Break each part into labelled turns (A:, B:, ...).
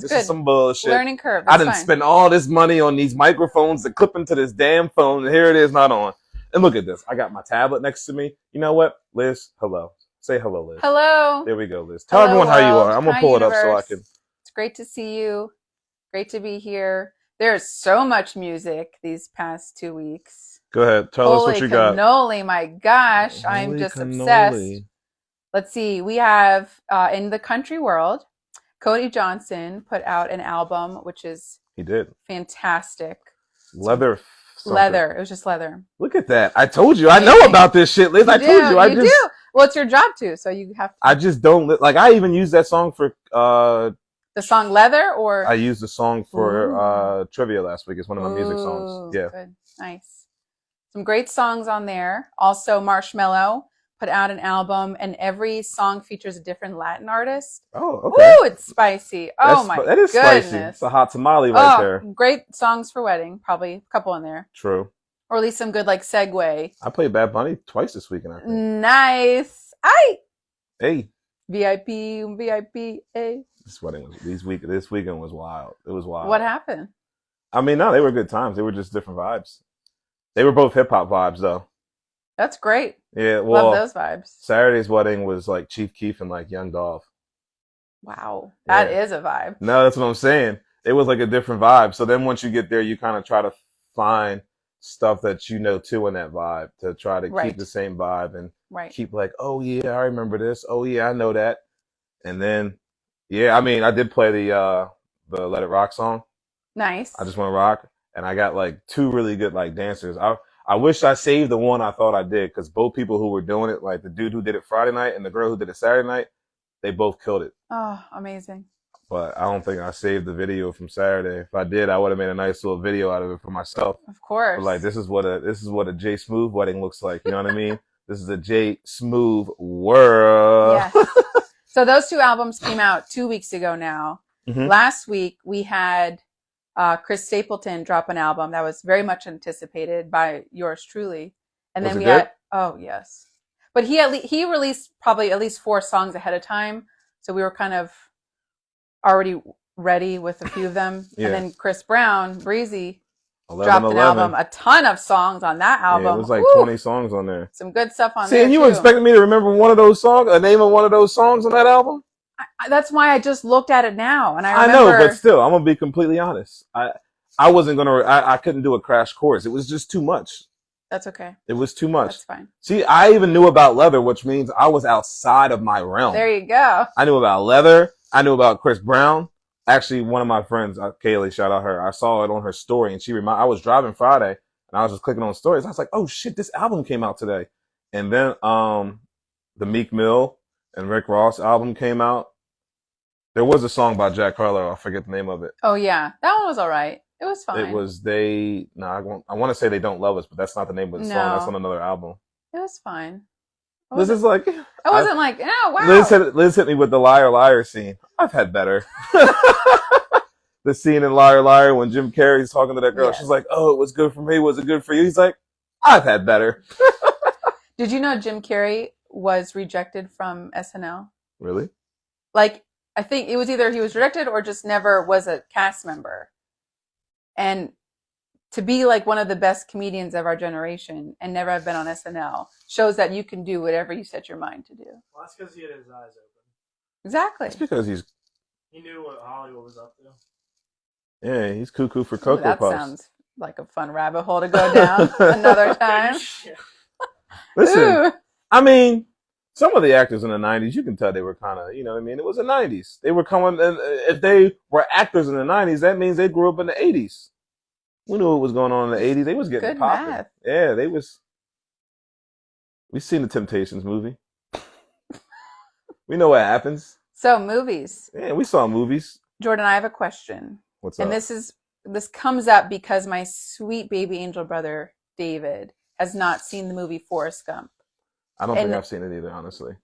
A: This is some bullshit.
B: Learning curve.
A: I didn't spend all this money on these microphones to clip into this damn phone, and here it is, not on. And look at this. I got my tablet next to me. You know what? Liz, hello. Say hello, Liz.
B: Hello.
A: There we go, Liz. Tell everyone how you are. I'm going to pull it up so I can.
B: It's great to see you. Great to be here. There's so much music these past 2 weeks.
A: Go ahead. Tell us what you got.
B: Holy cannoli, my gosh. I'm just obsessed. Let's see. We have, in the country world, Cody Johnson put out an album, which is
A: he did
B: fantastic.
A: Leather.
B: It was just leather.
A: Look at that. I told you. I know about this shit, Liz. I told you.
B: You do. Well, it's your job too, so you have to.
A: I just don't like. I even used that song for
B: the song Leather, or
A: I used the song for trivia last week. It's one of my music songs. Yeah.
B: Good. Nice. Some great songs on there. Also, Marshmello put out an album, and every song features a different Latin artist.
A: Oh, okay.
B: Ooh, it's spicy. That is
A: spicy. It's a hot tamale right there.
B: Great songs for wedding. Probably a couple in there.
A: True.
B: Or at least some good segue.
A: I played Bad Bunny twice this weekend, I think.
B: Nice.
A: Hey.
B: VIP. Hey.
A: This weekend was wild. It was wild.
B: What happened?
A: I mean, no, they were good times. They were just different vibes. They were both hip hop vibes, though.
B: That's great.
A: Yeah, well,
B: love those vibes.
A: Saturday's wedding was Chief Keef and Young Dolph.
B: Wow, that is a vibe.
A: No, that's what I'm saying. It was a different vibe. So then once you get there, you kind of try to find stuff that too in that vibe to try to keep the same vibe and keep oh yeah, I remember this. Oh yeah, I know that. And then I mean, I did play the Let It Rock song.
B: Nice.
A: I Just Want to Rock, and I got two really good dancers. I wish I saved the one I thought I did, because both people who were doing it, the dude who did it Friday night and the girl who did it Saturday night, they both killed it.
B: Oh, amazing.
A: But I don't think I saved the video from Saturday. If I did, I would have made a nice little video out of it for myself.
B: Of course.
A: But this is what a J-Smoove wedding looks like. You know what I mean? This is a J-Smoove world.
B: Yes. So those two albums came out 2 weeks ago now. Mm-hmm. Last week we had Chris Stapleton drop an album that was very much anticipated by yours truly. And then we had, oh yes. But he released probably at least 4 songs ahead of time. So we were kind of already ready with a few of them. Yeah. And then Chris Brown, Breezy, dropped an album, a ton of songs on that album.
A: Yeah, it was 20 songs on there.
B: Some good stuff on there.
A: See, and you were expecting me to remember one of those songs, a name of one of those songs on that album?
B: That's why I just looked at it now, and I remember.
A: I know, but still, I'm gonna be completely honest. I wasn't gonna. I couldn't do a crash course. It was just too much.
B: That's okay.
A: It was too much.
B: That's fine.
A: See, I even knew about Leather, which means I was outside of my realm.
B: There you go.
A: I knew about Leather. I knew about Chris Brown. Actually, one of my friends, Kaylee, shout out her. I saw it on her story, and I was driving Friday, and I was just clicking on stories. I was like, "Oh shit, this album came out today." And then the Meek Mill and Rick Ross album came out. There was a song by Jack Harlow. I forget the name of it.
B: Oh yeah, that one was all right. It was fine.
A: It was I want to say They Don't Love Us, but that's not the name of the song. That's on another album.
B: It was fine.
A: This is
B: I wasn't oh wow.
A: Liz hit me with the Liar Liar scene. I've had better. The scene in Liar Liar when Jim Carrey's talking to that girl. Yes. She's like, "Oh, it was good for me. Was it good for you?" He's like, "I've had better."
B: Did you know Jim Carrey was rejected from SNL?
A: Really?
B: I think it was either he was rejected or just never was a cast member. And to be one of the best comedians of our generation and never have been on SNL shows that you can do whatever you set your mind to do.
C: Well, that's because he had his eyes open.
B: Exactly.
A: It's because
C: he knew what Hollywood was up to.
A: Yeah, he's cuckoo for Cocoa Puffs.
B: That sounds like a fun rabbit hole to go down another time.
A: Listen,
B: Ooh.
A: I mean, some of the actors in the 90s, you can tell they were kind of, you know what I mean? It was the 90s. They were coming, and if they were actors in the 90s, that means they grew up in the 80s. We knew what was going on in the 80s. They was getting popping. Yeah, they was. We seen the Temptations movie. We know what happens.
B: So, movies.
A: Yeah, we saw movies.
B: Jordan, I have a question.
A: What's up?
B: And this comes up because my sweet baby angel brother, David, has not seen the movie Forrest Gump.
A: I don't think I've seen it either, honestly.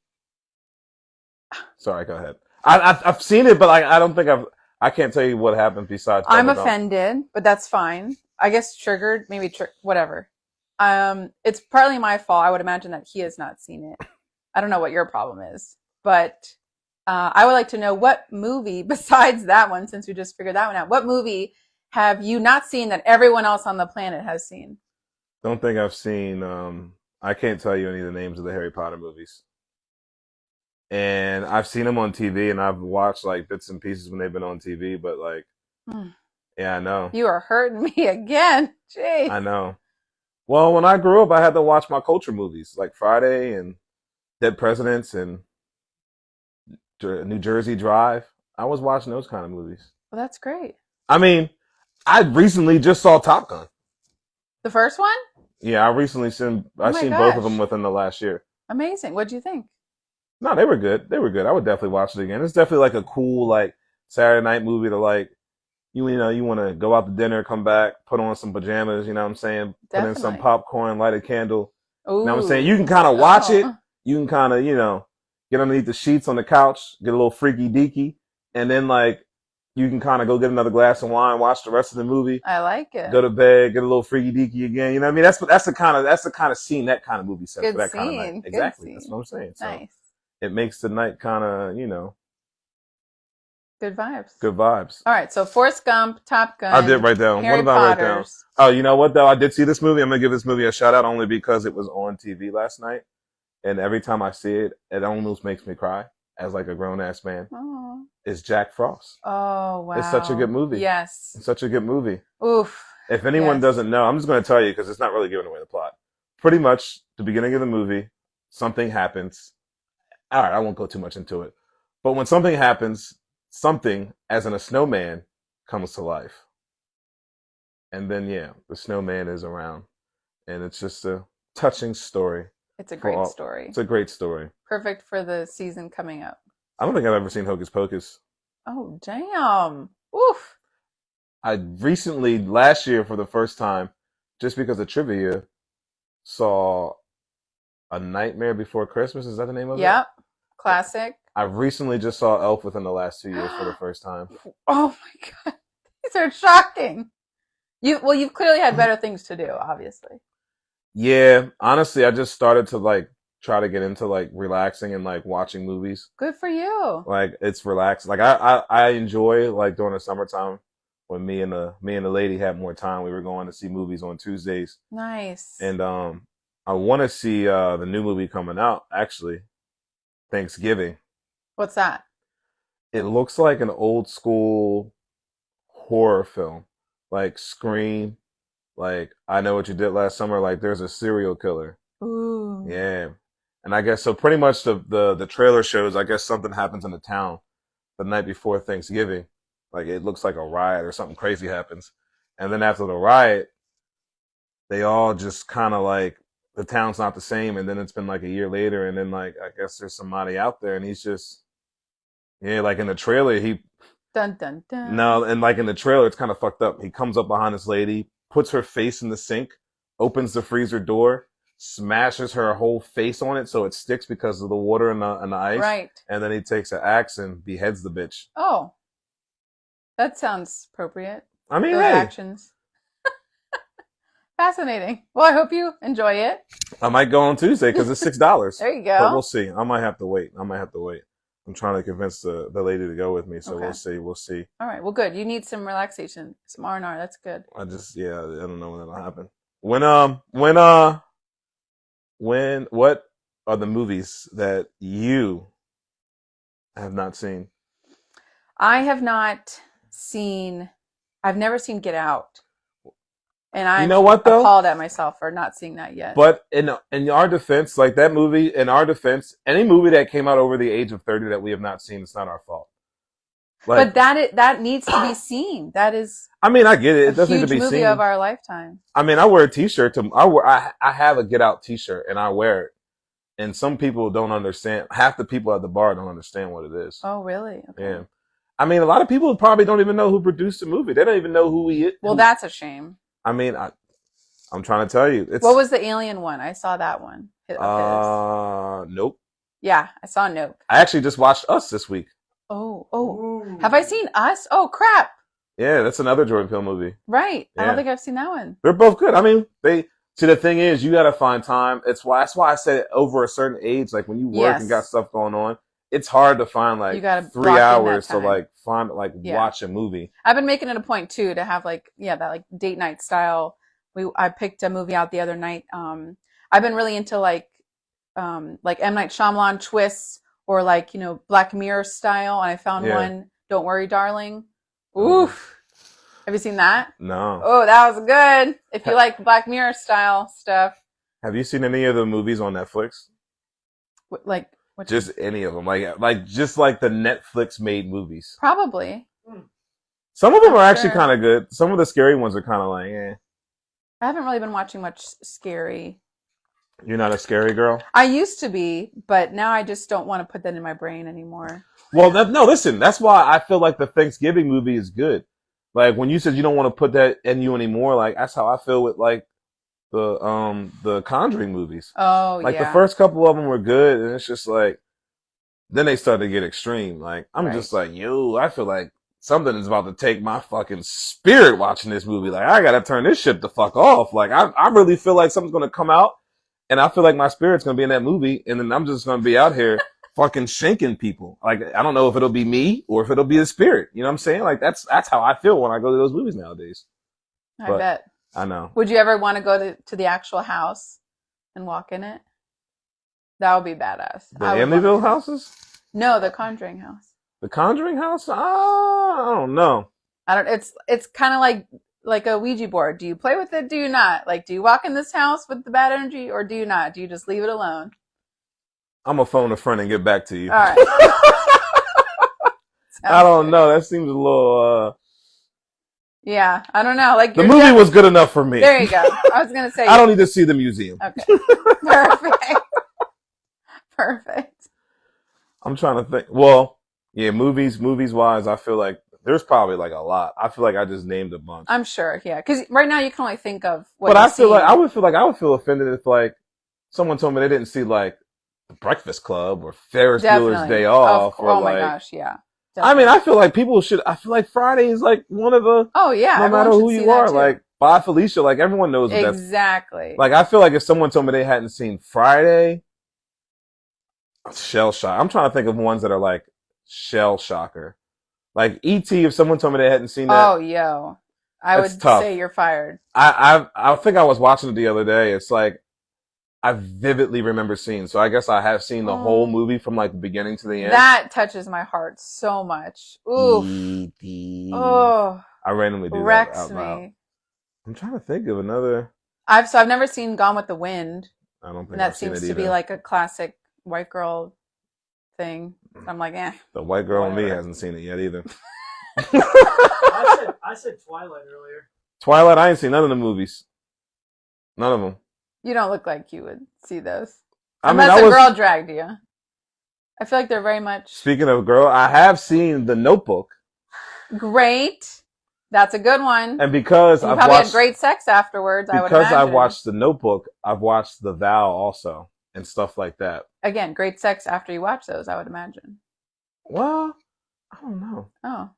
A: Sorry, go ahead. I've seen it, but I don't think I can't tell you what happened besides.
B: I'm offended, but that's fine. I guess triggered, maybe whatever. It's partly my fault. I would imagine that he has not seen it. I don't know what your problem is, but I would like to know what movie, besides that one, since we just figured that one out, what movie have you not seen that everyone else on the planet has seen?
A: Don't think I've seen. I can't tell you any of the names of the Harry Potter movies, and I've seen them on TV, and I've watched like bits and pieces when they've been on TV. But like, yeah, I know.
B: You are hurting me again. Jeez.
A: I know. Well, when I grew up, I had to watch my culture movies like Friday and Dead Presidents and New Jersey Drive. I was watching those kind of movies.
B: Well, that's great.
A: I mean, I recently just saw Top Gun.
B: The first one?
A: Yeah, I recently seen both of them within the last year.
B: Amazing. What'd you think?
A: No, they were good. They were good. I would definitely watch it again. It's definitely like a cool like Saturday night movie to like you know, you want to go out to dinner, come back, put on some pajamas, you know what I'm saying?
B: Definitely.
A: Put in some popcorn, light a candle.
B: Ooh.
A: You know what I'm saying? You can kind of watch it. You can kind of, you know, get underneath the sheets on the couch, get a little freaky deaky, and then like you can kind of go get another glass of wine, watch the rest of the movie.
B: I like it.
A: Go to bed, get a little freaky deaky again. You know what I mean? That's the kind of scene that kind of movie set
B: Good
A: for that
B: scene.
A: kind of night.
B: Good
A: Exactly.
B: scene.
A: That's what I'm saying. So
B: Nice.
A: it makes the night kind of, you know,
B: good vibes.
A: good vibes.
B: All right, so Forrest Gump, Top Gun.
A: I did write down.
B: Harry
A: What did I write down?
B: Potters.
A: Oh, you know what though? I did see this movie. I'm gonna give this movie a shout out only because it was on TV last night, and every time I see it, it almost makes me cry as like a grown ass man.
B: Oh.
A: It's Jack Frost.
B: Oh wow!
A: It's such a good movie.
B: Yes.
A: It's such a good movie.
B: Oof.
A: If anyone
B: Yes.
A: doesn't know, I'm just going to tell you because it's not really giving away the plot. Pretty much, the beginning of the movie, something happens. All right, I won't go too much into it. But when something happens, something, as in a snowman, comes to life. And then, yeah, the snowman is around. And it's just a touching story.
B: It's a great story.
A: It's a great story.
B: Perfect for the season coming up.
A: I don't think I've ever seen Hocus Pocus.
B: Oh, damn. Oof.
A: I recently, last year for the first time, just because of trivia, saw A Nightmare Before Christmas. Is that the name of it?
B: Yep. Classic.
A: I recently just saw Elf within the last 2 years for the first time.
B: Oh my god. These are shocking. You've clearly had better things to do, obviously.
A: Yeah, honestly, I just started to like try to get into like relaxing and like watching movies.
B: Good for you.
A: Like it's relaxed. Like I enjoy like during the summertime when me and the lady had more time. We were going to see movies on Tuesdays.
B: Nice.
A: And I want to see the new movie coming out actually, Thanksgiving.
B: What's that?
A: It looks like an old school horror film, like Scream, like I Know What You Did Last Summer. Like there's a serial killer.
B: Ooh.
A: Yeah, and I guess so. Pretty much the trailer shows. I guess something happens in the town the night before Thanksgiving. Like it looks like a riot or something crazy happens, and then after the riot, they all just kind of like the town's not the same. And then it's been like a year later, and then like I guess there's somebody out there, and he's just like in the trailer he.
B: Dun dun dun.
A: No, and like in the trailer, it's kind of fucked up. He comes up behind this lady, puts her face in the sink, opens the freezer door, smashes her whole face on it so it sticks because of the water and the ice.
B: Right.
A: And then he takes an axe and beheads the bitch.
B: Oh. That sounds appropriate.
A: I mean,
B: Good
A: hey.
B: actions. Fascinating. Well, I hope you enjoy it.
A: I might go on Tuesday because it's $6.
B: There you go.
A: But we'll see. I might have to wait. I'm trying to convince the lady to go with me, so
B: Okay.
A: We'll see.
B: All right. Well, good. You need some relaxation, some R&R. That's good.
A: I don't know when that'll happen. What are the movies that you have not seen?
B: I have not seen. I've never seen Get Out, and I'm
A: You know what, though?
B: appalled at myself for not seeing that yet.
A: But in our defense, like that movie, in our defense, any movie that came out over the age of 30 that we have not seen, it's not our fault. Like,
B: but that needs to be seen. That is.
A: I mean, I get it. It
B: a
A: doesn't need
B: huge
A: to be
B: movie
A: seen.
B: of our lifetime.
A: I mean, I wear a T-shirt. I have a Get Out T-shirt, and I wear it. And some people don't understand. Half the people at the bar don't understand what it is.
B: Oh, really? Okay.
A: Yeah. I mean, a lot of people probably don't even know who produced the movie. They don't even know who he is.
B: Well, that's a shame.
A: I mean, I'm trying to tell you.
B: What was the Alien one? I saw that one. Of his.
A: Nope.
B: Yeah, I saw Nope.
A: I actually just watched Us this week.
B: Oh.
C: Ooh.
B: Have I seen Us? Oh, crap.
A: Yeah, that's another Jordan Peele movie.
B: Right. I
A: Yeah.
B: don't think I've seen that one.
A: They're both good. I mean, see, the thing is, you got to find time. That's why I said over a certain age, like when you work
B: Yes.
A: and got stuff going on, it's hard to find
B: You
A: like
B: gotta
A: 3
B: block in that
A: hours to
B: time.
A: like find like
B: Yeah.
A: watch a movie.
B: I've been making it a point too to have like that like date night style. I picked a movie out the other night. I've been really into like M. Night Shyamalan twists or like, Black Mirror style. And I found one, Don't Worry, Darling. Oof. Have you seen that?
A: No.
B: Oh, that was good. If you like Black Mirror style stuff.
A: Have you seen any of the movies on Netflix?
B: Like
A: just any of them, like just like the Netflix made movies.
B: Probably.
A: Some of them are actually kind of good. Some of the scary ones are kind of like, eh.
B: I haven't really been watching much scary.
A: You're not a scary girl?
B: I used to be, but now I just don't want to put that in my brain anymore.
A: Well, no, listen. That's why I feel like the Thanksgiving movie is good. Like when you said you don't want to put that in you anymore, like that's how I feel with like the Conjuring movies.
B: Oh,
A: like the first couple of them were good, and it's just like then they started to get extreme. Like I'm just like, I feel like something is about to take my fucking spirit watching this movie. Like I gotta turn this shit the fuck off. Like I really feel like something's gonna come out, and I feel like my spirit's gonna be in that movie, and then I'm just gonna be out here fucking shanking people. Like I don't know if it'll be me or if it'll be the spirit. You know what I'm saying? Like that's how I feel when I go to those movies nowadays.
B: I bet.
A: I know.
B: Would you ever want to go to the actual house and walk in it? That would be badass.
A: The Amityville houses?
B: No, the Conjuring house.
A: The Conjuring house? I don't know.
B: It's kind of like a Ouija board. Do you play with it? Do you not? Like, do you walk in this house with the bad energy, or do you not? Do you just leave it alone?
A: I'm gonna phone a friend and get back to you.
B: All right.
A: I don't know. That seems a little.
B: Yeah, I don't know. Like
A: the movie was good enough for me.
B: There you go. I was gonna say
A: I don't need to see the museum.
B: Okay. Perfect. Perfect.
A: I'm trying to think. Well, yeah, movies wise, I feel like there's probably like a lot. I feel like I just named a bunch.
B: I'm sure, yeah, because right now you can only think of what.
A: But I feel like I would feel offended if like someone told me they didn't see like The Breakfast Club or Ferris Bueller's Day Off. Or,
B: oh my gosh, yeah.
A: Definitely. I mean, I feel like people should. I feel like Friday is like one of the.
B: Oh yeah,
A: no matter who you are, like Bye Felicia, like everyone knows what
B: exactly.
A: Like I feel like if someone told me they hadn't seen Friday, shell shock. I'm trying to think of ones that are like shell shocker, like E.T. If someone told me they hadn't seen that,
B: oh yo, I would say you're fired.
A: I think I was watching it the other day. It's like I vividly remember seeing. So I guess I have seen the whole movie from like the beginning to the end.
B: That touches my heart so much. Ooh.
A: E.T.
B: Oh.
A: I randomly do
B: wrecks
A: that out loud.
B: me.
A: I'm trying to think of another.
B: I've never seen Gone with the Wind.
A: I don't think
B: and that seems to be like a classic white girl thing. I'm like, eh.
A: The white girl in me hasn't seen it yet either.
C: I said Twilight earlier.
A: Twilight, I ain't seen none of the movies. None of them.
B: You don't look like you would see those.
A: I
B: Unless a girl dragged you. I feel like they're very much.
A: Speaking of girl, I have seen The Notebook.
B: Great. That's a good one.
A: And because
B: I've probably had great sex afterwards, I would imagine.
A: Because I watched The Notebook, I've watched The Vow also and stuff like that.
B: Again, great sex after you watch those, I would imagine.
A: Well, I don't know.
B: Oh.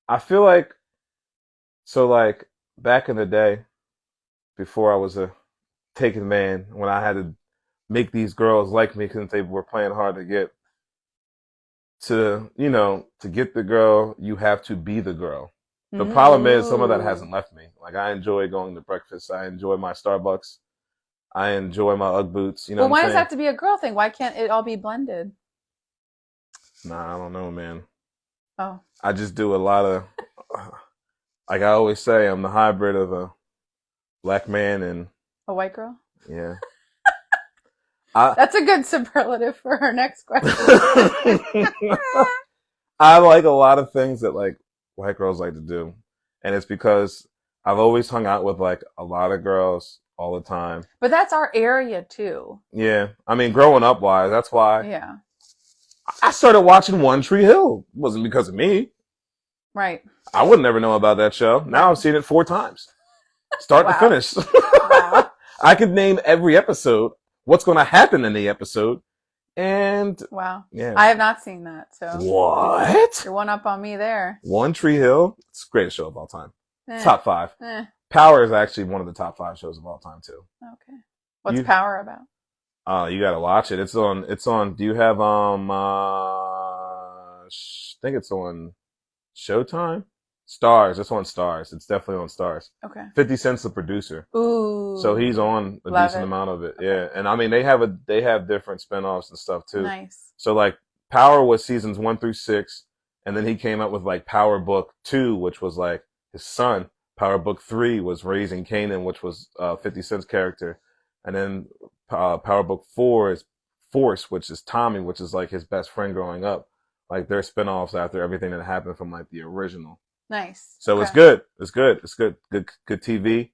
A: I feel like, so like back in the day, before I was a taken man, when I had to make these girls like me because they were playing hard to get, to get the girl, you have to be the girl. The problem is some of that hasn't left me. Like I enjoy going to breakfast. I enjoy my Starbucks. I enjoy my UGG boots. You know
B: why does it have to be a girl thing? Why can't it all be blended?
A: Nah, I don't know, man.
B: Oh.
A: I just do a lot of, like I always say, I'm the hybrid of a black man and
B: a white girl.
A: Yeah.
B: That's a good superlative for our next question.
A: I like a lot of things that like white girls like to do, and it's because I've always hung out with like a lot of girls all the time.
B: But that's our area too.
A: Yeah, I mean, growing up wise, that's why.
B: Yeah.
A: I started watching One Tree Hill. It wasn't because of me.
B: Right.
A: I would never know about that show. Now I've seen it 4 times, start to finish.
B: Wow.
A: I could name every episode, what's going to happen in the episode, and
B: wow.
A: Yeah,
B: I have not seen that. So
A: what?
B: You're one up on me there.
A: One Tree Hill. It's the greatest show of all time. Top 5. Power is actually one of the top 5 shows of all time too.
B: Okay. What's Power about?
A: Oh, you gotta watch it. It's on. Do you have I think it's on Showtime. Stars. It's on Stars. It's definitely on Stars.
B: Okay.
A: 50 Cent's the producer.
B: Ooh.
A: So he's on a
B: Love
A: decent
B: it.
A: amount of it.
B: Okay.
A: Yeah. And I mean they have different spinoffs and stuff too.
B: Nice.
A: So like Power was seasons 1 through 6, and then he came up with like Power Book 2, which was like his son. Power Book 3 was Raising Kanan, which was 50 Cent's character. And then Power Book 4 is Force, which is Tommy, which is like his best friend growing up. Like they're spinoffs after everything that happened from like the original.
B: Nice.
A: So
B: Okay.
A: it's good. It's good. It's good. Good TV.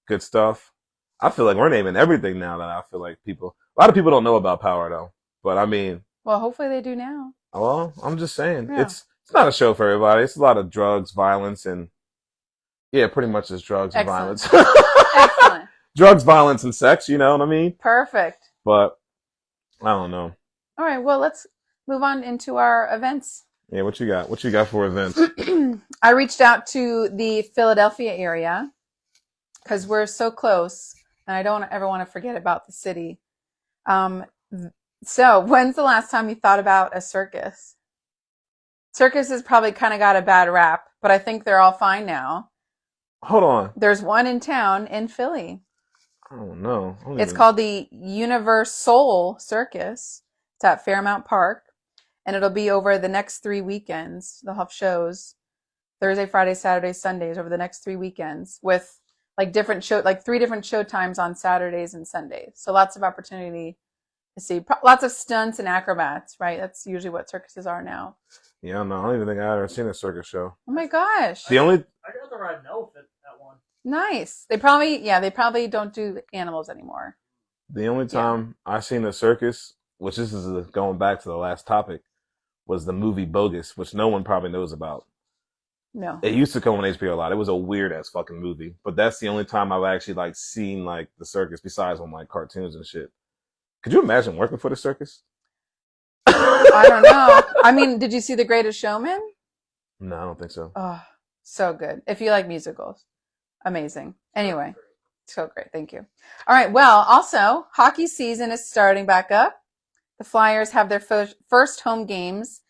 A: Good stuff. I feel like we're naming everything now that I feel like a lot of people don't know about Power though. But I mean,
B: Well, hopefully they do now.
A: well, I'm just saying
B: Yeah.
A: it's not a show for everybody. It's a lot of drugs, violence, and yeah, pretty much just drugs and
B: Excellent.
A: violence.
B: Excellent.
A: Drugs, violence, and sex. You know what I mean?
B: Perfect.
A: But I don't know.
B: All right. Well, let's move on into our events.
A: Yeah, what you got? What you got for events?
B: I reached out to the Philadelphia area because we're so close, and I don't ever want to forget about the city. So, when's the last time you thought about a circus? Circuses probably kind of got a bad rap, but I think they're all fine now.
A: Hold on.
B: There's one in town in Philly.
A: I don't know.
B: It's called the Universal Circus. It's at Fairmount Park, and it'll be over the next 3 weekends. They'll have shows Thursday, Friday, Saturday, Sundays over the next 3 weekends with like 3 different show times on Saturdays and Sundays. So lots of opportunity to see lots of stunts and acrobats, right? That's usually what circuses are now.
A: Yeah, no, I don't even think I've ever seen a circus show.
B: Oh my gosh.
A: The only
C: I got to ride an elephant at one.
B: Nice. They probably don't do animals anymore.
A: The only time I seen a circus, which this is going back to the last topic, was the movie Bogus, which no one probably knows about.
B: No.
A: It used to come on HBO a lot. It was a weird ass fucking movie, but that's the only time I've actually like seen like the circus besides on like cartoons and shit. Could you imagine working for the circus?
B: I don't know. I mean, did you see The Greatest Showman?
A: No, I don't think so.
B: Oh, so good. If you like musicals, amazing. Anyway, so great. Thank you. All right. Well, also, hockey season is starting back up. The Flyers have their first home games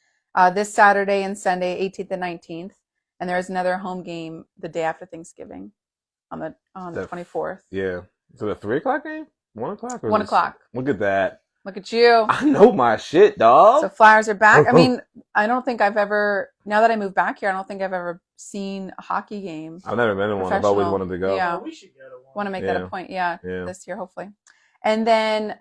B: this Saturday and Sunday, 18th and 19th. And there is another home game the day after Thanksgiving on the 24th.
A: Yeah. Is it a 3:00 game? 1:00?
B: 1 o'clock.
A: Look at that.
B: Look at you.
A: I know my shit, dog.
B: So Flyers are back. I mean, I don't think I've ever, now that I moved back here, I don't think I've ever seen a hockey game.
A: I've never been in one. I've always wanted to go.
B: Yeah.
C: Oh, we should go to one.
B: Want to make that a point. Yeah.
A: Yeah.
B: This year, hopefully. And then,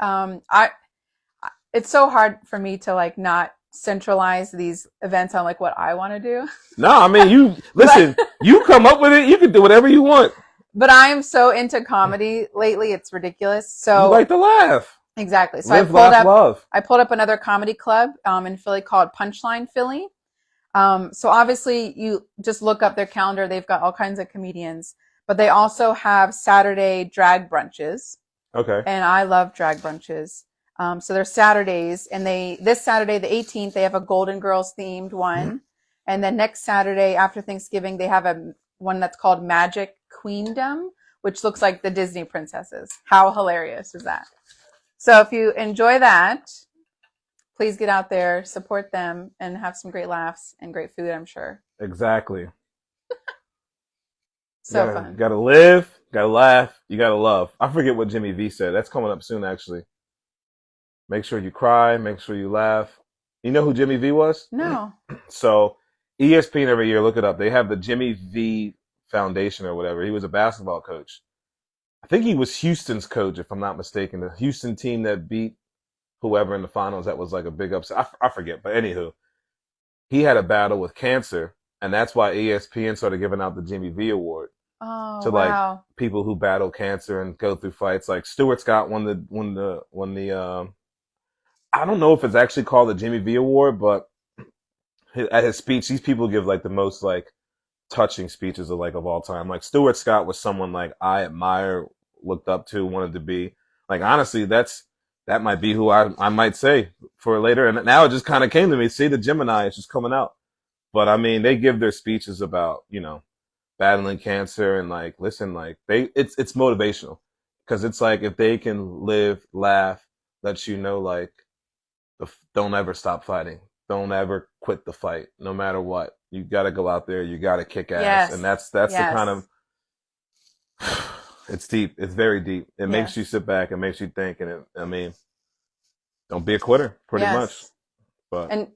B: it's so hard for me to like not centralize these events on like what I want to do.
A: No, I mean, you listen, you come up with it. You can do whatever you want.
B: But I am so into comedy lately. It's ridiculous. So
A: You like to laugh.
B: exactly. So
A: Live, laugh, love.
B: I pulled up another comedy club in Philly called Punchline Philly. So obviously you just look up their calendar. They've got all kinds of comedians, but they also have Saturday drag brunches.
A: Okay.
B: And I love drag brunches. So they're Saturdays, and this Saturday, the 18th, they have a Golden Girls themed one. Mm-hmm. And then next Saturday after Thanksgiving, they have one that's called Magic Queendom, which looks like the Disney princesses. How hilarious is that? So if you enjoy that, please get out there, support them, and have some great laughs and great food, I'm sure.
A: Exactly.
B: So fun.
A: You gotta live, gotta laugh, you gotta love. I forget what Jimmy V said. That's coming up soon, actually. Make sure you cry, make sure you laugh. You know who Jimmy V was?
B: No.
A: So ESPN every year, look it up. They have the Jimmy V Foundation or whatever. He was a basketball coach. I think he was Houston's coach, if I'm not mistaken. The Houston team that beat whoever in the finals, that was like a big upset. I forget, but anywho, he had a battle with cancer, and that's why ESPN started giving out the Jimmy V Award to like people who battle cancer and go through fights. Like Stuart Scott won the I don't know if it's actually called the Jimmy V Award, but at his speech, these people give like the most like touching speeches of all time. Like Stuart Scott was someone like I admire, looked up to, wanted to be. Like honestly, that might be who I might say for later. And now it just kind of came to me. See, the Gemini is just coming out. But I mean, they give their speeches about, battling cancer and like, listen, like it's motivational because it's like if they can live, laugh, lets you know, like, don't ever stop fighting. Don't ever quit the fight, no matter what. You got to go out there. You got to kick ass,
B: Yes.
A: and that's the kind of. It's deep. It's very deep. It makes you sit back. It makes you think, and I mean, don't be a quitter, pretty much. But
B: and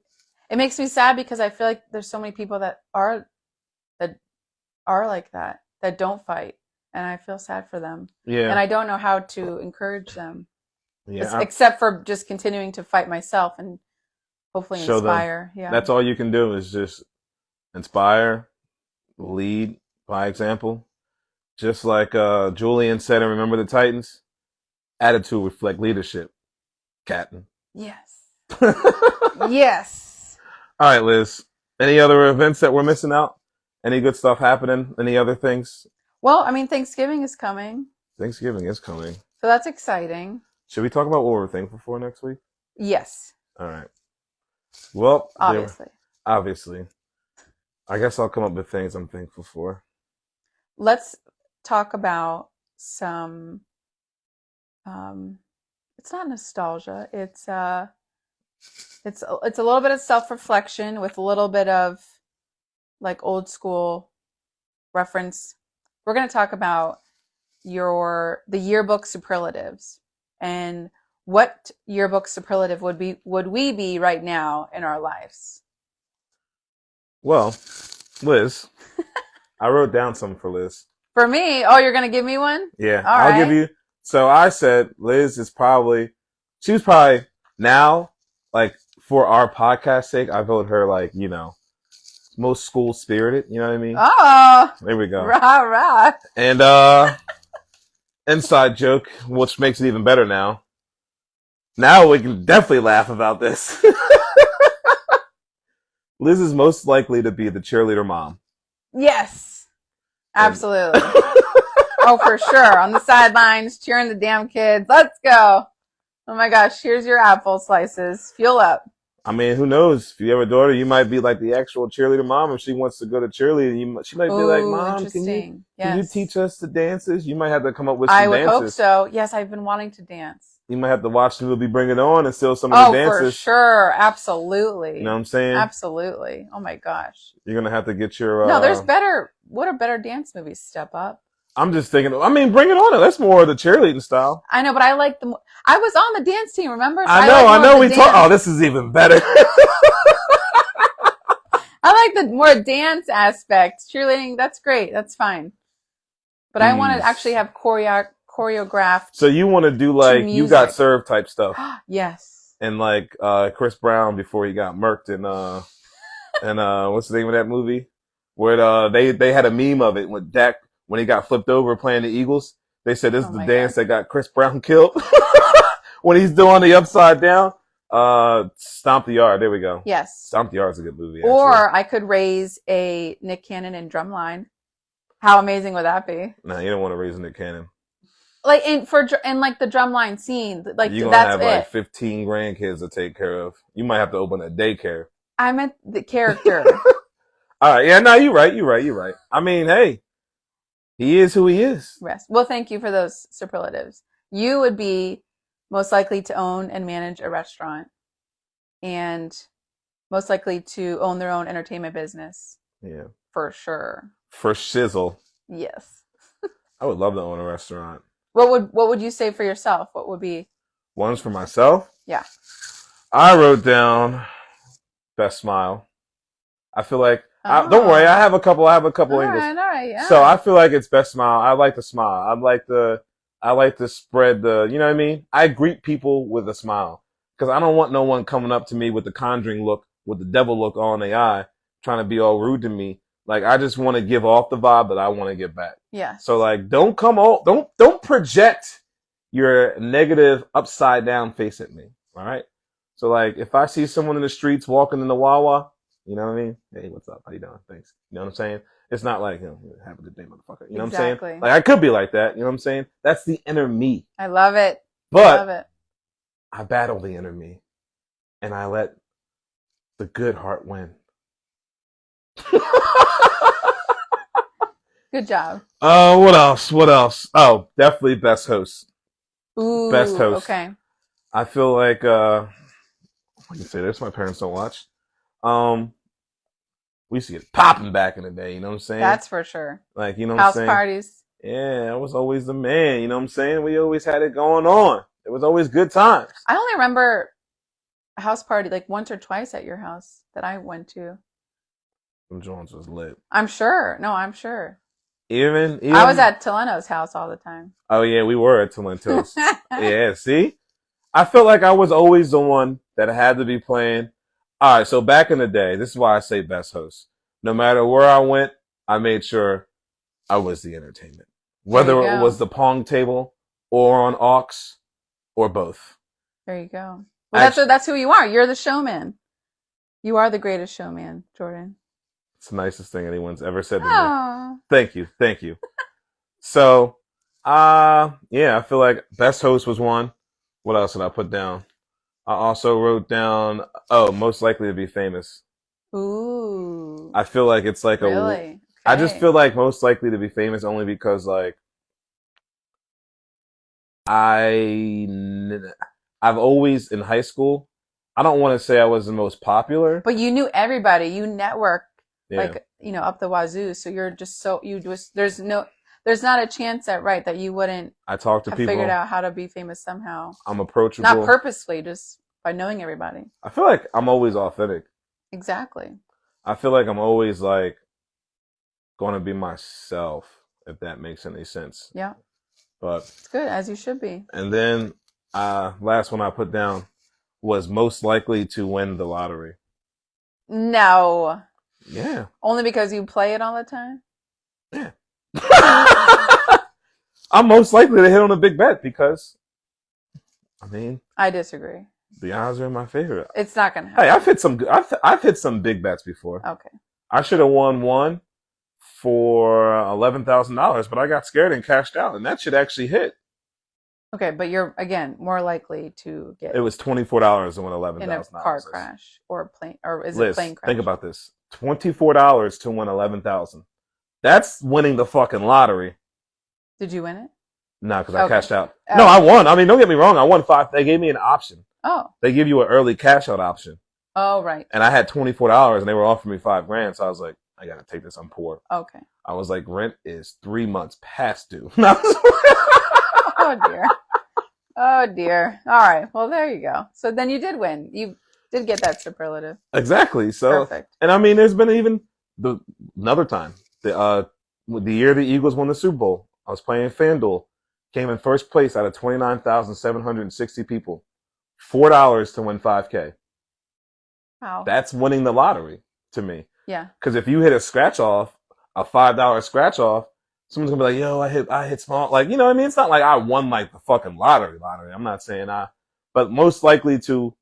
B: it makes me sad because I feel like there's so many people that are like that don't fight, and I feel sad for them.
A: Yeah.
B: And I don't know how to encourage them.
A: Yeah.
B: Except for just continuing to fight myself and hopefully inspire.
A: Yeah. That's all you can do is just inspire, lead by example. Just like Julian said in Remember the Titans, attitude reflect leadership, Captain.
B: Yes. Yes.
A: All right, Liz. Any other events that we're missing out? Any good stuff happening? Any other things?
B: Well, I mean, Thanksgiving is coming.
A: Thanksgiving is coming.
B: So that's exciting.
A: Should we talk about what we're thankful for next week?
B: Yes.
A: All right. Well,
B: obviously.
A: I guess I'll come up with things I'm thankful for.
B: Let's talk about some it's not nostalgia. It's a little bit of self-reflection with a little bit of like old school reference. We're going to talk about the yearbook superlatives and what yearbook superlative would we be right now in our lives?
A: Well, Liz, I wrote down some for Liz.
B: For me? Oh, you're going to give me one?
A: Yeah, I'll give you. So I said Liz she was probably now, like, for our podcast sake, I vote her, like, you know, most school spirited, you know what I mean?
B: Oh,
A: there we go.
B: Rah.
A: And inside joke, which makes it even better now. Now we can definitely laugh about this. Liz is most likely to be the cheerleader mom.
B: Yes, absolutely. Oh, for sure. On the sidelines, cheering the damn kids. Let's go. Oh my gosh, here's your apple slices. Fuel up.
A: I mean, who knows? If you have a daughter, you might be like the actual cheerleader mom. If she wants to go to cheerleading, she might be like, Mom, can you teach us the dances? You might have to come up with some dances. I would hope
B: so. Yes, I've been wanting to dance.
A: You might have to watch the movie Bring It On and steal some of the dances.
B: Oh, for sure. Absolutely.
A: You know what I'm saying?
B: Absolutely. Oh my gosh.
A: You're going to have to get your...
B: No, what are better dance movies? Step Up.
A: I'm just thinking, I mean, Bring It On. That's more of the cheerleading style.
B: I know, but I like I was on the dance team, remember? So
A: I know. We talked. Oh, this is even better.
B: I like the more dance aspect. Cheerleading, that's great. That's fine. But I want to actually have choreographed.
A: So you want to do like You Got Served type stuff.
B: Yes.
A: And like Chris Brown before he got murked and what's the name of that movie? Where they had a meme of it with Dak when he got flipped over playing the Eagles. They said this is the dance that got Chris Brown killed. When he's doing the upside down. Stomp the Yard. There we go.
B: Yes.
A: Stomp the Yard is a good movie. Actually.
B: Or I could raise a Nick Cannon in Drumline. How amazing would that be?
A: Nah, you don't want to raise a Nick Cannon.
B: Like in like the Drumline scene, like
A: you're gonna have like 15 grandkids to take care of. You might have to open a daycare.
B: I meant the character.
A: All right. Yeah. No, you're right. I mean, hey, he is who he is.
B: Rest. Well, thank you for those superlatives. You would be most likely to own and manage a restaurant and most likely to own their own entertainment business.
A: Yeah.
B: For sure.
A: For shizzle.
B: Yes.
A: I would love to own a restaurant.
B: What would you say for yourself? What would be?
A: One's for myself?
B: Yeah.
A: I wrote down best smile. I feel like don't worry, I have a couple angles.
B: All right, yeah.
A: So I feel like it's best smile. I like to smile. I like to spread the, you know what I mean? I greet people with a smile because I don't want no one coming up to me with the conjuring look, with the devil look on the eye, trying to be all rude to me. Like, I just want to give off the vibe that I want to get back.
B: Yeah.
A: So like, don't project your negative upside down face at me. All right. So like, if I see someone in the streets walking in the Wawa, you know what I mean? Hey, what's up? How you doing? Thanks. You know what I'm saying? It's not like, have a good day, motherfucker. You know what I'm saying? Like, I could be like that. You know what I'm saying? That's the inner me.
B: I love it.
A: But I battle the inner me and I let the good heart win.
B: Good job.
A: What else? Oh, definitely best host.
B: Ooh,
A: best host.
B: Okay.
A: I feel like I can say this. My parents don't watch. We used to get popping back in the day. You know what I'm saying?
B: That's for sure.
A: Like, you know what I'm
B: House
A: saying?
B: parties.
A: Yeah, I was always the man. You know what I'm saying? We always had it going on. It was always good times.
B: I only remember a house party like once or twice at your house that I went to.
A: Them Jones was lit.
B: I'm sure. No, I'm sure.
A: Even
B: I was at Teleno's house all the time.
A: Oh yeah, we were at Talentos. Yeah, see? I felt like I was always the one that had to be playing. All right, so back in the day, this is why I say best host. No matter where I went, I made sure I was the entertainment. Whether it was the pong table or on aux or both.
B: There you go. Well, that's who you are. You're the showman. You are the greatest showman, Jordan.
A: It's the nicest thing anyone's ever said to
B: Aww.
A: me. Thank you. Thank you. So, yeah, I feel like best host was one. What else did I put down? I also wrote down, most likely to be famous.
B: Ooh.
A: I feel like it's like
B: really? Okay.
A: I just feel like most likely to be famous only because like I've always in high school, I don't want to say I was the most popular.
B: But you knew everybody. You networked
A: Yeah.
B: like, up the wazoo. So you're just there's not a chance that you wouldn't
A: I talk to
B: have
A: people.
B: figured out how to be famous somehow.
A: I'm approachable.
B: Not purposefully, just by knowing everybody.
A: I feel like I'm always authentic.
B: Exactly.
A: I feel like I'm always like going to be myself, if that makes any sense.
B: Yeah.
A: But
B: it's good, as you should be.
A: And then last one I put down was most likely to win the lottery.
B: No.
A: Yeah.
B: Only because you play it all the time?
A: Yeah. I'm most likely to hit on a big bet because,
B: I disagree.
A: The odds are in my favor.
B: It's not gonna happen.
A: Hey, I've hit some big bets before.
B: Okay.
A: I should have won one for $11,000, but I got scared and cashed out, and that should actually hit.
B: Okay, but you're again more likely to get.
A: It was $24 to win $11,000
B: in a car crash or a plane, or is
A: Liz,
B: it plane crash?
A: Think about this: $24 to win $11,000. That's winning the fucking lottery.
B: Did you win it?
A: No, because I cashed out. No, I won. Don't get me wrong. I won 5. They gave me an option.
B: Oh.
A: They give you an early cash out option.
B: Oh, right.
A: And I had $24 and they were offering me $5,000. So I was like, I got to take this. I'm poor.
B: Okay.
A: I was like, rent is 3 months past due.
B: Oh, dear. Oh, dear. All right. Well, there you go. So then you did win. You did get that superlative.
A: Exactly. So,
B: perfect.
A: And there's been even another time. The year the Eagles won the Super Bowl, I was playing FanDuel. Came in first place out of 29,760 people. $4 to win $5,000.
B: Wow.
A: That's winning the lottery to me.
B: Yeah.
A: Because if you hit a scratch off, a $5 scratch off, someone's gonna be like, "Yo, I hit small." Like, you know what I mean? It's not like I won like the fucking lottery. I'm not saying but most likely to.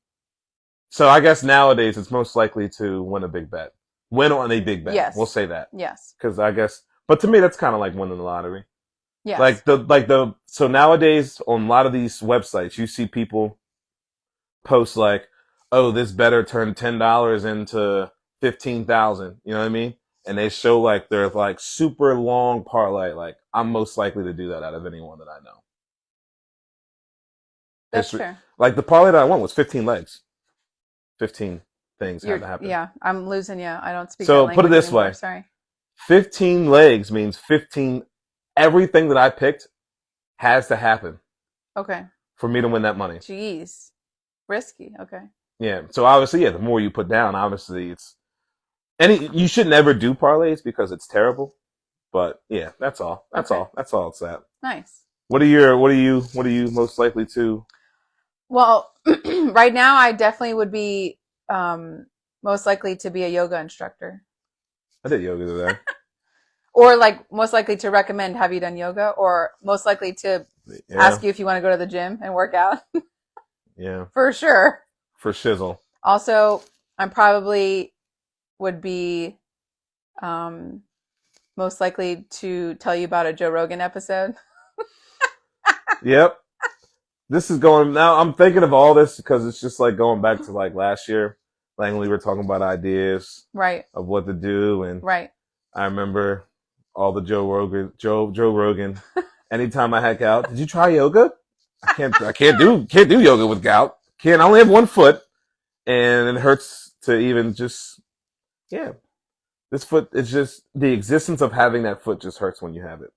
A: So I guess nowadays it's most likely to win a big bet. Win on a big bet.
B: Yes.
A: We'll say that.
B: Yes.
A: Because I guess, but to me that's kind of like winning the lottery.
B: Yes.
A: So nowadays on a lot of these websites, you see people post like, "Oh, this better turn $10 into 15,000." You know what I mean? And they show like their like super long parlay. Like, I'm most likely to do that out of anyone that I know.
B: That's fair.
A: Like the parlay that I won was 15 legs. 15 things had to happen.
B: Yeah, I'm losing you. I don't speak.
A: So
B: that
A: put it this
B: anymore.
A: way.
B: Sorry.
A: 15 legs means 15. Everything that I picked has to happen.
B: Okay.
A: For me to win that money.
B: Jeez. Risky. Okay.
A: Yeah. So obviously, the more you put down, obviously you should never do parlays because it's terrible. But yeah, that's all. That's all it's at.
B: Nice.
A: What are you most likely to?
B: Well, right now I definitely would be most likely to be a yoga instructor.
A: I did yoga today.
B: Or like most likely to recommend, have you done yoga? Or most likely to ask you if you want to go to the gym and work out.
A: Yeah.
B: For sure.
A: For shizzle.
B: Also, I probably would be most likely to tell you about a Joe Rogan episode.
A: Yep. This is going now. I'm thinking of all this because it's just like going back to like last year, like when we were talking about ideas,
B: right,
A: of what to do, and
B: right.
A: I remember all the Joe Rogan. Anytime I heck out, did you try yoga? I can't do yoga with gout. I only have one foot, and it hurts to even just yeah. This foot is just the existence of having that foot just hurts when you have it.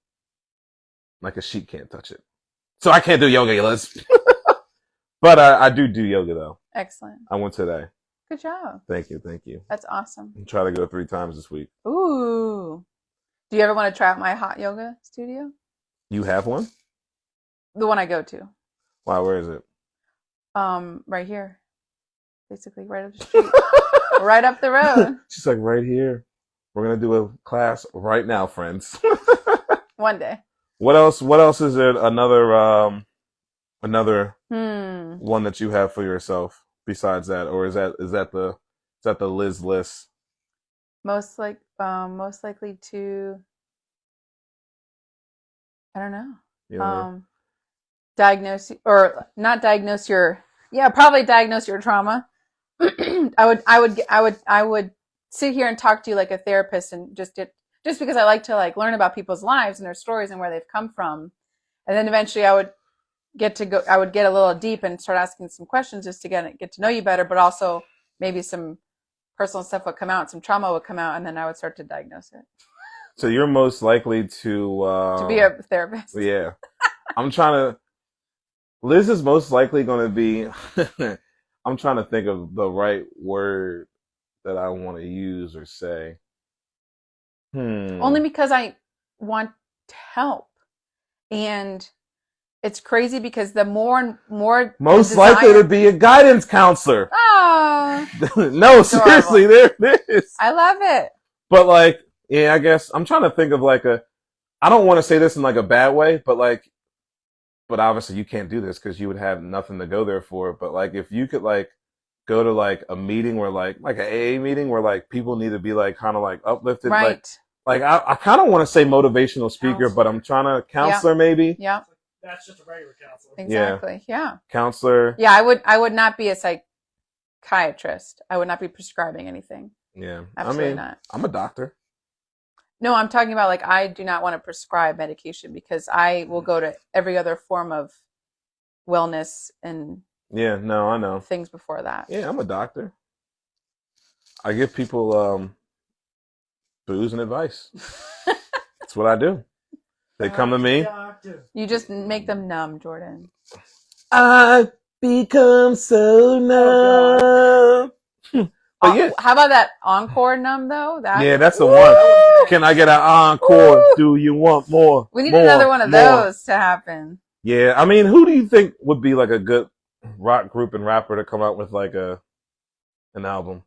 A: Like a sheep can't touch it. So I can't do yoga, Liz. But I do yoga though.
B: Excellent.
A: I went today.
B: Good job.
A: Thank you.
B: That's awesome.
A: I'll try to go 3 times this week.
B: Ooh. Do you ever want to try out my hot yoga studio?
A: You have one?
B: The one I go to.
A: Wow, where is it?
B: Right here. Basically, right up the street. Right up the road.
A: She's like, right here. We're gonna do a class right now, friends.
B: One day.
A: What else is there? Another one that you have for yourself besides that, or is that the Liz list?
B: Most likely to, I don't know.
A: You know?
B: Diagnose or not diagnose your, probably diagnose your trauma. I would sit here and talk to you like a therapist, and just because I like to like learn about people's lives and their stories and where they've come from, and then eventually I would get a little deep and start asking some questions just to get to know you better, but also maybe some personal stuff would come out, some trauma would come out, and then I would start to diagnose it.
A: So you're most likely to
B: be a therapist.
A: Yeah. Liz is most likely going to be, I'm trying to think of the right word that I want to use or say.
B: Only because I want to help. And it's crazy because the more and more
A: most likely to be a guidance counselor.
B: Oh,
A: no, seriously, there it is.
B: I love it.
A: But like, yeah, I guess I'm trying to think of like I don't want to say this in like a bad way, but obviously you can't do this because you would have nothing to go there for. But like, if you could like go to like a meeting where like an AA meeting where like people need to be like kind of like uplifted,
B: right?
A: Like I kind of want to say motivational speaker, counselor. But I'm trying to counselor maybe.
B: Yeah.
C: That's just a regular counselor.
B: Exactly. Yeah.
A: Counselor.
B: Yeah, I would not be a psychiatrist. I would not be prescribing anything.
A: Yeah.
B: Absolutely not.
A: I'm a doctor.
B: No, I'm talking about like I do not want to prescribe medication because I will go to every other form of wellness and
A: I know
B: things before that.
A: Yeah, I'm a doctor. I give people booze and advice. That's what I do. They come to me.
B: You just make them numb, Jordan.
A: I become so numb. But yeah.
B: How about that encore numb though?
A: That's the one. Can I get an encore? Woo! Do you want more?
B: We need another one of those to happen.
A: Yeah, I mean, who do you think would be like a good rock group and rapper to come out with like an album?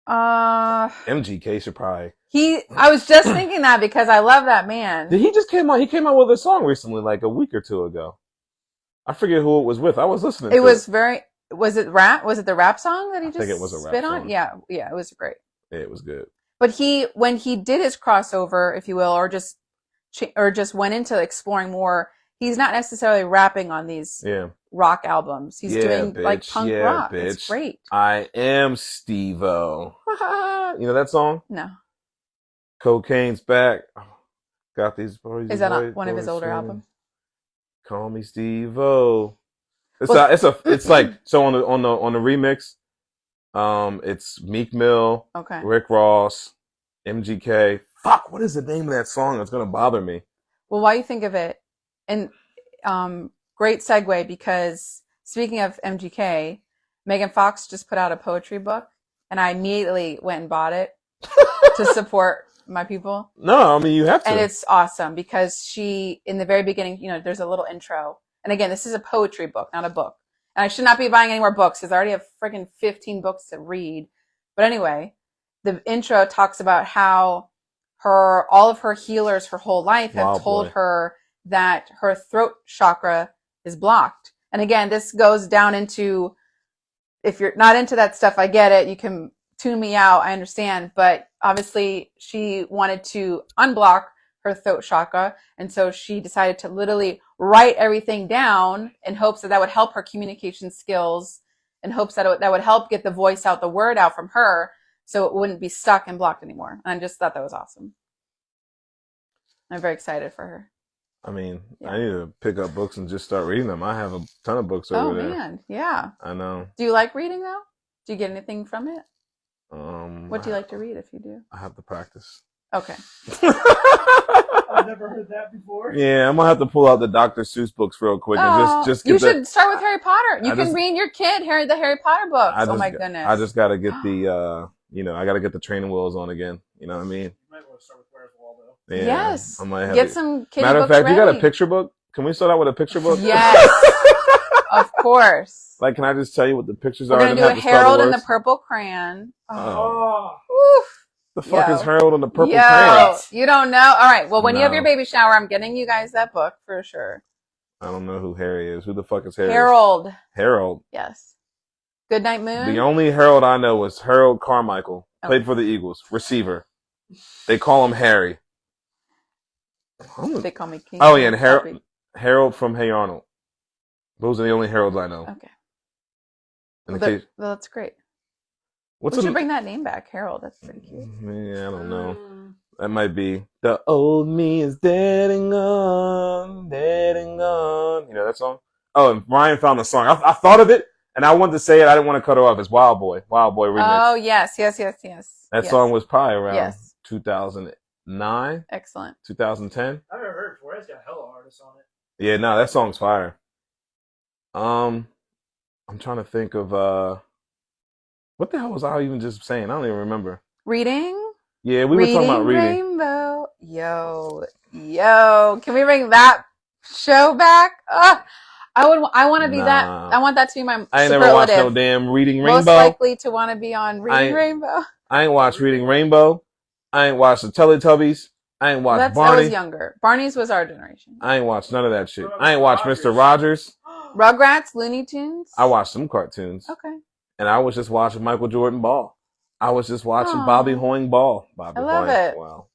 A: MGK should probably.
B: I was just thinking that because I love that man.
A: Did he just came out? He came out with a song recently, like a week or two ago. I forget who it was with. I was listening.
B: Was it rap? Was it the rap song that he just
A: I think it was a rap
B: spit
A: song.
B: on? Yeah, it was great.
A: Yeah, it was good.
B: But when he did his crossover, if you will, or just went into exploring more, he's not necessarily rapping on these rock albums. He's doing like punk rock. Bitch. It's great.
A: I am Steve-O. You know that song?
B: No.
A: Cocaine's back. Got these boys.
B: Is that one of his older albums?
A: Call me Steve-O. It's like so on the remix. It's Meek Mill, Rick Ross, MGK. Fuck, what is the name of that song? It's gonna bother me.
B: Well, while you think of it, and great segue because speaking of MGK, Megan Fox just put out a poetry book, and I immediately went and bought it to support my people.
A: No, I mean you have to.
B: And it's awesome because she, in the very beginning, there's a little intro. And again, this is a poetry book, not a book. And I should not be buying any more books because I already have freaking 15 books to read. But anyway, the intro talks about how all of her healers her whole life have told her that her throat chakra is blocked. And again, this goes down into, if you're not into that stuff, I get it. You can tune me out. I understand. But obviously she wanted to unblock her throat chakra. And so she decided to literally write everything down in hopes that would help her communication skills, in hopes that that would help get the voice out, the word out from her, so it wouldn't be stuck and blocked anymore. And I just thought that was awesome. I'm very excited for her.
A: I mean,
B: Yeah.
A: I need to pick up books and just start reading them. I have a ton of books over there.
B: Oh man, yeah.
A: I know.
B: Do you like reading though? Do you get anything from it? What do you
A: I,
B: like to read if you do?
A: I have to practice.
B: Okay.
C: I've never heard that before.
A: Yeah, I'm gonna have to pull out the Dr. Seuss books real quick and just get
B: you should start with Harry Potter. You can
A: just-
B: read your kid the Harry Potter books. Oh my goodness.
A: I just gotta get the I gotta get the training wheels on again. You know what I mean?
C: You might want to start with Where's Waldo.
A: Yeah,
B: yes.
A: I might have
B: Get some kiddie
A: Matter of
B: books
A: fact,
B: ready.
A: you got a picture book? Can we start out with a picture book?
B: Yes. Of course.
A: Like, can I just tell you what the pictures
B: We're
A: are?
B: gonna do a Harold and the Purple Crayon.
A: Oh.
B: Oof.
A: The fuck
B: Yo.
A: is Harold and the Purple
B: Yo,
A: Crayon?
B: you don't know? All right. Well, when you have
A: No.
B: your baby shower, I'm getting you guys that book for sure.
A: I don't know who Harry is. Who the fuck is Harry?
B: Harold.
A: Harold.
B: Yes. Goodnight Moon.
A: The only Harold I know was Harold Carmichael.
B: Okay.
A: Played for the Eagles. Receiver. They call him Harry.
B: They call me King.
A: Oh, yeah, and Harold from Hey Arnold. Those are the only Harolds I know.
B: Okay.
A: In
B: Well,
A: the case,
B: that's great.
A: what's
B: We should bring that name back, Harold. That's pretty cute.
A: Yeah, I don't know. That might be the old me is dead and gone, dead and gone. You know that song? Oh, and Ryan found the song. I thought of it, and I wanted to say it. I didn't want to cut her off. It's Wild Boy remix.
B: Oh yes.
A: That song was probably around 2009,
B: Excellent.
A: 2010.
C: I've never heard it before. It's got hella artists on it.
A: Yeah, no, that song's fire. I'm trying to think of what the hell was I even just saying? I don't even remember.
B: Reading.
A: Yeah, we were talking about reading.
B: Rainbow. Yo. Can we bring that show back? I want to be that. I want that to be my
A: I ain't never watched no damn Reading Rainbow.
B: Most likely to want to be on Reading Rainbow.
A: I ain't watched Reading Rainbow. I ain't watched the Teletubbies. I ain't watched Barney.
B: I was younger. Barney's was our generation.
A: I ain't watched none of that shit. I ain't watched Mr. Rogers.
B: Rugrats, Looney Tunes.
A: I watched some cartoons.
B: Okay.
A: And I was just watching Michael Jordan ball. I was just watching Bobby Hoying ball.
B: I love it.
A: Wow.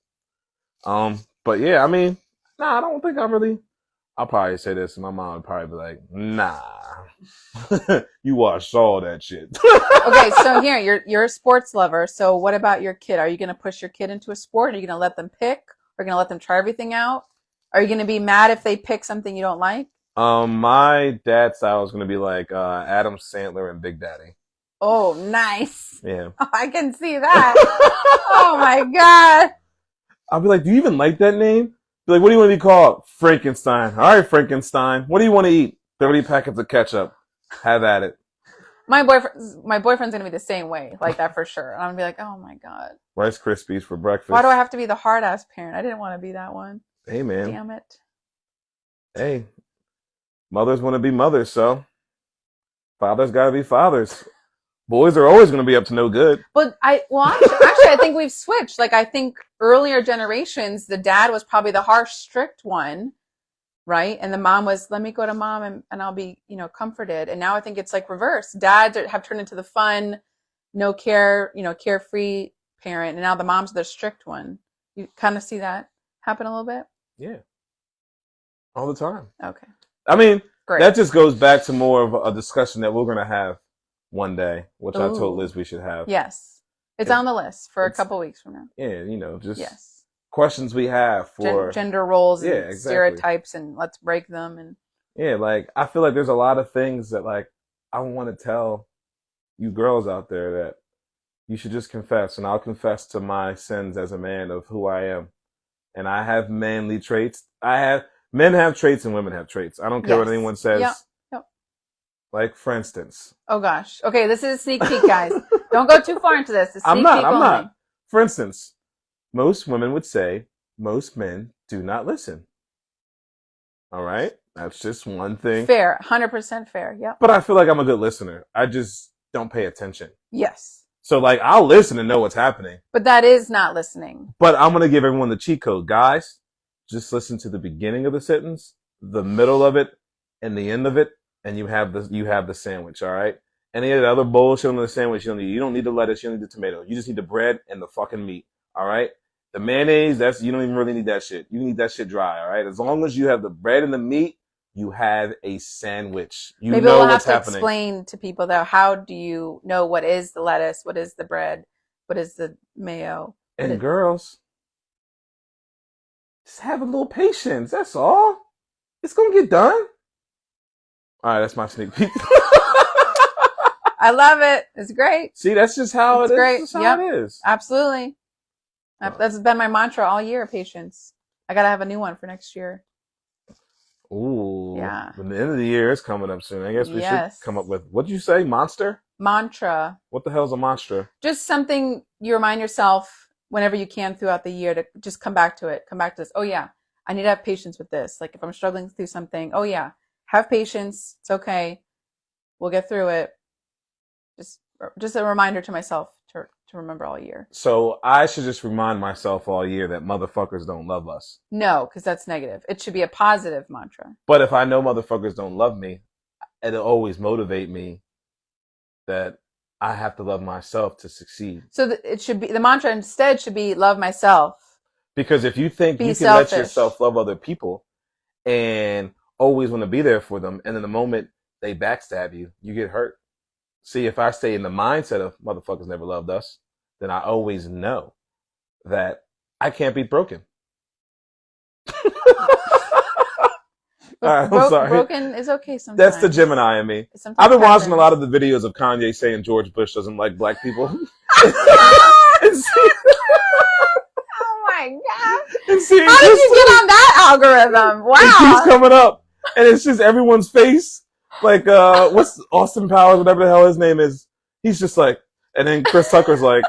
A: But yeah, I mean, I don't think I'll probably say this, and my mom would probably be like, nah. You watched all that shit.
B: Okay, so here, you're a sports lover. So what about your kid? Are you going to push your kid into a sport? Are you going to let them pick? Are you going to let them try everything out? Are you going to be mad if they pick something you don't like?
A: My dad's style is going to be like Adam Sandler and Big Daddy.
B: Oh, nice.
A: Yeah.
B: Oh, I can see that. Oh, my God.
A: I'll be like, do you even like that name? Be like, what do you want to be called? Frankenstein. All right, Frankenstein. What do you want to eat? 30 packets of ketchup. Have at it.
B: My boyfriend's going to be the same way, like that for sure. And I'm going to be like, oh, my God.
A: Rice Krispies for breakfast.
B: Why do I have to be the hard-ass parent? I didn't want to be that one.
A: Hey, man.
B: Damn it.
A: Hey. Mothers want to be mothers, so fathers got to be fathers. Boys are always going to be up to no good.
B: But actually, I think we've switched. Like, I think earlier generations, the dad was probably the harsh, strict one, right? And the mom was, let me go to mom and I'll be, comforted. And now I think it's like reverse. Dads have turned into the fun, no care, carefree parent. And now the mom's the strict one. You kind of see that happen a little bit?
A: Yeah. All the time.
B: Okay.
A: I mean,
B: Great.
A: That just goes back to more of a discussion that we're going to have one day, which I told
B: Ooh.
A: Liz we should have.
B: Yes. It's on the list for a couple weeks from now.
A: Yeah, just questions we have for
B: gender roles and
A: exactly.
B: stereotypes, and let's break them. And
A: yeah, like I feel like there's a lot of things that like I want to tell you girls out there that you should just confess, and I'll confess to my sins as a man of who I am. And I have manly traits. Men have traits and women have traits. I don't care what anyone says.
B: Yep.
A: Like, for instance.
B: Oh, gosh. Okay, this is a sneak peek, guys. Don't go too far into this.
A: I'm not. For instance, most women would say most men do not listen. All right? That's just one thing.
B: Fair. 100% fair. Yep.
A: But I feel like I'm a good listener. I just don't pay attention.
B: Yes.
A: So, like, I'll listen and know what's happening.
B: But that is not listening.
A: But I'm going to give everyone the cheat code. Guys, just listen to the beginning of the sentence, the middle of it, and the end of it, and you have the sandwich, all right? Any of the other bullshit on the sandwich you don't need the lettuce, you don't need the tomato. You just need the bread and the fucking meat, all right? The mayonnaise, you don't even really need that shit. You need that shit dry, all right? As long as you have the bread and the meat, you have a sandwich. Maybe know we'll
B: have to
A: happening.
B: Explain to people, though, how do you know what is the lettuce, what is the bread, what is the mayo?
A: And girls, Just have a little patience. That's all. It's gonna get done. All right, that's my sneak peek.
B: I love it. It's great.
A: See, that's just how
B: It's
A: it is.
B: great.
A: That's how it is.
B: Absolutely.
A: Wow.
B: That's been my mantra all year, patience. I got to have a new one for next year.
A: Ooh.
B: Yeah.
A: But the end of the year is coming up soon. I guess we should come up with, what'd you say? Monster?
B: Mantra.
A: What the hell's a monster?
B: Just something you remind yourself whenever you can throughout the year to just come back to it. Come back to this. Oh, yeah. I need to have patience with this. Like if I'm struggling through something, oh, yeah. Have patience. It's okay. We'll get through it. Just a reminder to myself to remember all year.
A: So I should just remind myself all year that motherfuckers don't love us.
B: No, because that's negative. It should be a positive mantra.
A: But if I know motherfuckers don't love me, it'll always motivate me that I have to love myself to succeed.
B: So it should be, the mantra instead should be love myself.
A: Because if you think you can let yourself love other people and always want to be there for them, and in the moment they backstab you, you get hurt. See, if I stay in the mindset of motherfuckers never loved us, then I always know that I can't be broken. All right, I'm sorry.
B: Broken is okay sometimes.
A: That's the Gemini in me. I've been watching a lot of the videos of Kanye saying George Bush doesn't like black people.
B: Oh my God. How did you get on that algorithm? Wow.
A: It keeps coming up. And it's just everyone's face. Like, what's Austin Powers, whatever the hell his name is. He's just like, and then Chris Tucker's like.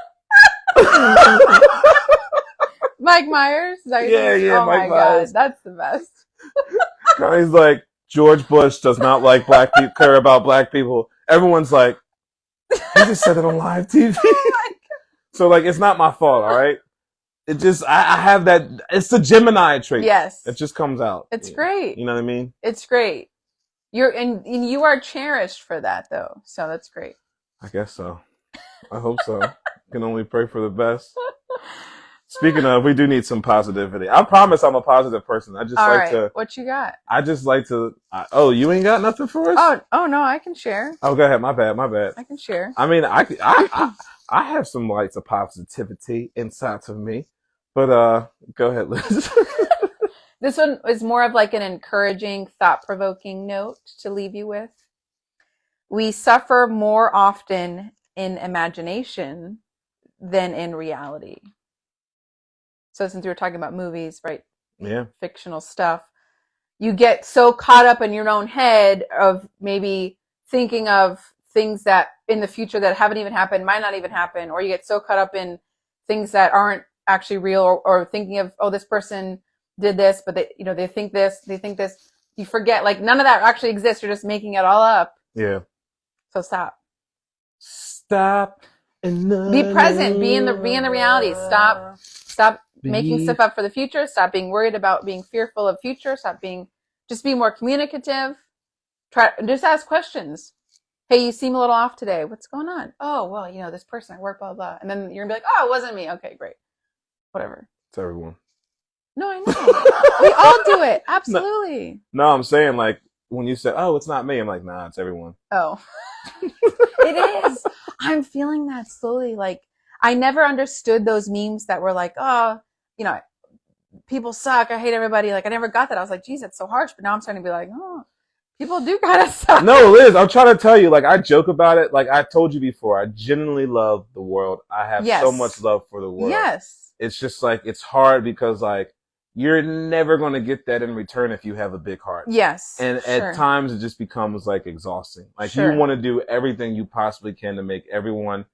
B: Mike Myers?
A: Yeah,
B: oh
A: Mike
B: my
A: Myers.
B: God, that's the best.
A: He's like, George Bush does not like black people, care about black people. Everyone's like, he just said it on live TV. Oh so, like, it's not my fault, all right? It just, I have that, it's the Gemini trait.
B: Yes.
A: It just comes out.
B: It's great.
A: You know what I mean?
B: It's great. And you are cherished for that, though. So that's great.
A: I guess so. I hope so. Can only pray for the best. Speaking of, we do need some positivity. I promise I'm a positive person. I just to.
B: What you got?
A: I just like to. Oh, you ain't got nothing for us?
B: Oh no, I can share.
A: Oh, go ahead. My bad.
B: I can share.
A: I mean, I have some lights of positivity inside of me, but go ahead, Liz.
B: This one is more of like an encouraging, thought-provoking note to leave you with. We suffer more often in imagination than in reality. So since we were talking about movies, right?
A: Yeah.
B: Fictional stuff. You get so caught up in your own head of maybe thinking of things that in the future that haven't even happened, might not even happen, or you get so caught up in things that aren't actually real, or thinking of, oh, this person did this, but they think this, you forget, like none of that actually exists. You're just making it all up.
A: Yeah.
B: So stop
A: and
B: be present, be in the reality. Stop making stuff up for the future. Stop being worried about being fearful of future. Just be more communicative. Just ask questions. Hey, you seem a little off today. What's going on? Oh, well, this person at work, blah, blah. And then you're gonna be like, oh, it wasn't me. Okay, great. Whatever.
A: It's everyone.
B: No, I know. We all do it. Absolutely.
A: No, I'm saying, like, when you said, oh, it's not me, I'm like, nah, it's everyone.
B: Oh. It is. I'm feeling that slowly. Like, I never understood those memes that were like, oh, people suck. I hate everybody. Like, I never got that. I was like, geez, that's so harsh. But now I'm starting to be like, oh, people do kind of suck.
A: No, Liz, I'm trying to tell you, like, I joke about it. Like I told you before, I genuinely love the world. I have so much love for the world.
B: Yes.
A: It's just like, it's hard because, like, you're never going to get that in return if you have a big heart.
B: Yes.
A: And at times it just becomes like exhausting. Like you want to do everything you possibly can to make everyone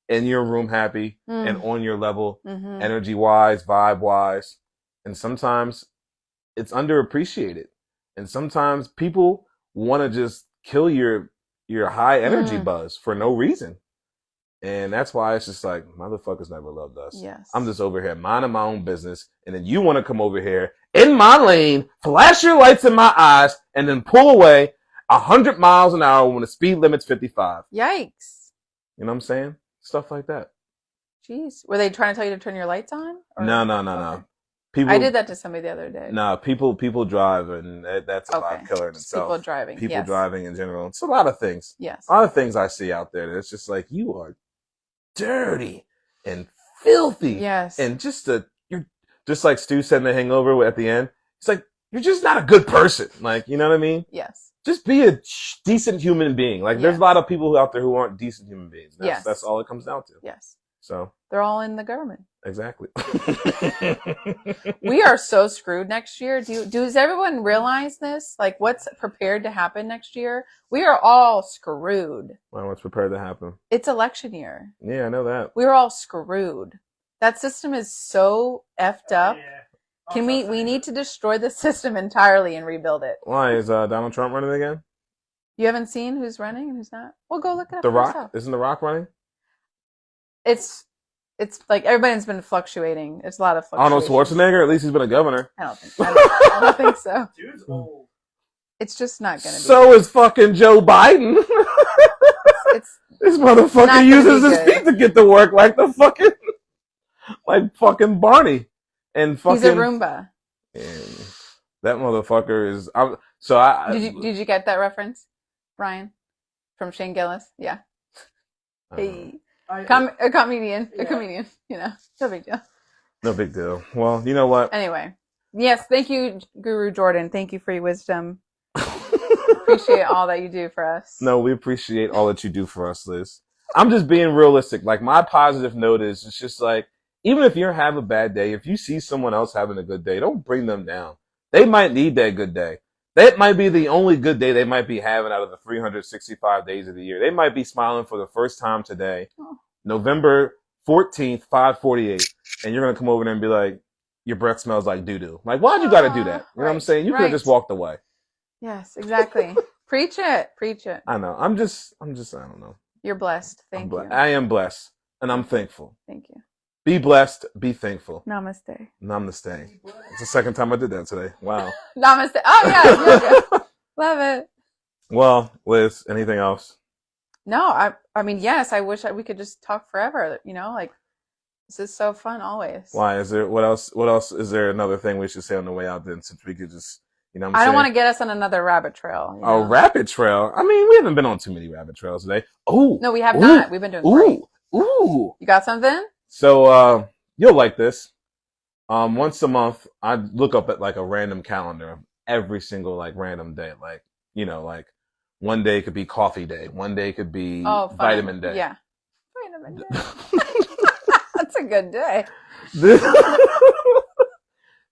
A: in your room happy and on your level, energy wise, vibe wise. And sometimes it's underappreciated. And sometimes people want to just kill your high energy buzz for no reason. And that's why it's just like, motherfuckers never loved us.
B: Yes.
A: I'm just over here minding my own business. And then you want to come over here in my lane, flash your lights in my eyes, and then pull away 100 miles an hour when the speed limit's 55.
B: Yikes.
A: You know what I'm saying? Stuff like that.
B: Jeez. Were they trying to tell you to turn your lights on? Or?
A: No. People,
B: I did that to somebody the other day.
A: No, people drive, and that's a vibe killer in itself.
B: People driving.
A: People driving in general. It's a lot of things.
B: Yes.
A: A lot of things I see out there. It's just like, you are dirty and filthy.
B: Yes.
A: And just Just like Stu said in The Hangover at the end, it's like, you're just not a good person. Like, you know what I mean?
B: Yes.
A: Just be a decent human being. Like, there's a lot of people out there who aren't decent human beings. That's all it comes down to.
B: Yes.
A: So
B: they're all in the government.
A: Exactly.
B: We are so screwed next year. Does everyone realize this? Like, what's prepared to happen next year? We are all screwed.
A: Well, what's prepared to happen?
B: It's election year.
A: Yeah, I know that.
B: We're all screwed. That system is so effed up.
C: Yeah.
B: We need to destroy the system entirely and rebuild it.
A: Why is Donald Trump running again?
B: You haven't seen who's running and who's not? Well, go look it up.
A: The
B: for
A: Rock?
B: yourself.
A: Isn't The Rock running?
B: It's like everybody's been fluctuating. It's a lot of fluctuations.
A: Arnold Schwarzenegger? At least he's been a governor.
B: I don't think so.
C: Dude's old.
B: It's just not going to be.
A: So is fucking Joe Biden. This motherfucker uses his feet to get to work like the fucking, like fucking Barney. And fucking.
B: He's a Roomba.
A: And that motherfucker is.
B: Did you get that reference, Brian, from Shane Gillis? Yeah. Hey, a comedian. Yeah. A comedian. You know, no big deal.
A: No big deal. Well, you know what?
B: Anyway, yes, thank you, Guru Jordan. Thank you for your wisdom. Appreciate all that you do for us.
A: No, we appreciate all that you do for us, Liz. I'm just being realistic. Like, my positive note is, it's just like, even if you're having a bad day, if you see someone else having a good day, don't bring them down. They might need that good day. That might be the only good day they might be having out of the 365 days of the year. They might be smiling for the first time today, November 14th, 5:48, and you're going to come over there and be like, your breath smells like doo-doo. Like, why'd you got to do that? You know what I'm saying? You could have just walked away.
B: Yes, exactly. Preach it. Preach it.
A: I know. I'm just, I don't know.
B: You're blessed. Thank you.
A: I am blessed, and I'm thankful.
B: Thank you.
A: Be blessed. Be thankful.
B: Namaste.
A: Namaste. It's the second time I did that today. Wow.
B: Namaste. Oh, yeah. Love it.
A: Well, Liz, anything else?
B: No, I mean, yes, I wish we could just talk forever, you know, like, this is so fun always.
A: Why? What else, is there another thing we should say on the way out then, since we could just, you know what I'm
B: saying? I
A: don't
B: want to get us on another rabbit trail.
A: A rabbit trail? I mean, we haven't been on too many rabbit trails today. Oh.
B: No, we have not. We've been doing great.
A: Ooh.
B: You got something?
A: So, you'll like this. Once a month, I look up at like a random calendar of every single like random day. Like, you know, like one day could be coffee day. One day could be vitamin day.
B: Yeah. Vitamin day. That's a good day.